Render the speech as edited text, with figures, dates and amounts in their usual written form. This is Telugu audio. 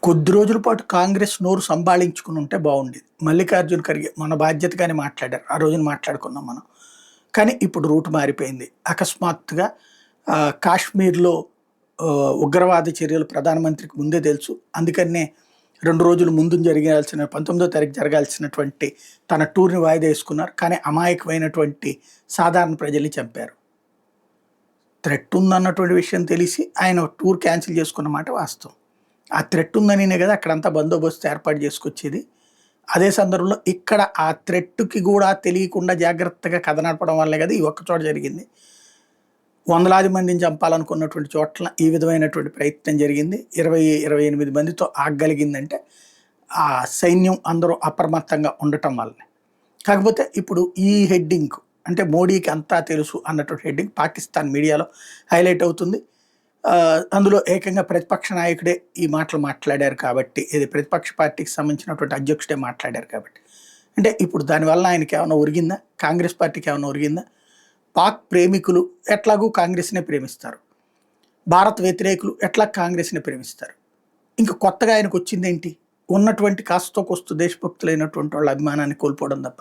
కొద్ది రోజుల పాటు కాంగ్రెస్ నోరు సంభాళించుకుని ఉంటే బాగుండేది. మల్లికార్జున ఖర్గే మన బాధ్యతగానే మాట్లాడారు. ఆ రోజున మాట్లాడుకున్నాం మనం. కానీ ఇప్పుడు రూట్ మారిపోయింది. అకస్మాత్తుగా కాశ్మీర్‌లో ఉగ్రవాద చర్యలు ప్రధానమంత్రికి ముందే తెలుసు. అందుకనే 2 రోజులు ముందు జరిగాల్సిన 19వ తారీఖు జరగాల్సినటువంటి తన టూర్‌ని వాయిదా వేసుకున్నారు. కానీ అమాయకమైనటువంటి సాధారణ ప్రజల్ని చంపారు. థ్రెట్ ఉందన్నటువంటి విషయం తెలిసి ఆయన టూర్ క్యాన్సిల్ చేసుకున్న మాట వాస్తవం. ఆ థ్రెట్ ఉందనినే కదా అక్కడంతా బందోబస్తు ఏర్పాటు చేసుకొచ్చేది. అదే సందర్భంలో ఇక్కడ ఆ థ్రెట్‌కి గూడా తెలియకుండా జాగ్రత్తగా కథ నడపడం వల్లే కదా ఈ ఒక్క చోట జరిగింది. వందలాది మందిని చంపాలనుకున్నటువంటి చోట్ల ఈ విధమైనటువంటి ప్రయత్నం జరిగింది. 28 మందితో ఆగగలిగిందంటే ఆ సైన్యం అందరూ అప్రమత్తంగా ఉండటం వల్లనే. కాకపోతే ఇప్పుడు ఈ హెడ్డింగ్ అంటే మోడీకి అంతా తెలుసు అన్నటువంటి హెడ్డింగ్ పాకిస్తాన్ మీడియాలో హైలైట్ అవుతుంది. అందులో ఏకంగా ప్రతిపక్ష నాయకుడే ఈ మాటలు మాట్లాడారు కాబట్టి, ఇది ప్రతిపక్ష పార్టీకి సంబంధించినటువంటి అధ్యక్షుడే మాట్లాడారు కాబట్టి. అంటే ఇప్పుడు దానివల్ల ఆయనకేమన్నా ఒరిగిందా? కాంగ్రెస్ పార్టీకి ఏమన్నా ఒరిగిందా? పాక్ ప్రేమికులు ఎట్లాగూ కాంగ్రెస్‌నే ప్రేమిస్తారు. భారత్ వ్యతిరేకులు ఎట్లా కాంగ్రెస్‌ని ప్రేమిస్తారు. ఇంక కొత్తగా ఆయనకొచ్చిందేంటి? ఉన్నటువంటి కాస్తో కూస్తో దేశభక్తులైనటువంటి వాళ్ళ అభిమానాన్ని కోల్పోవడం తప్ప.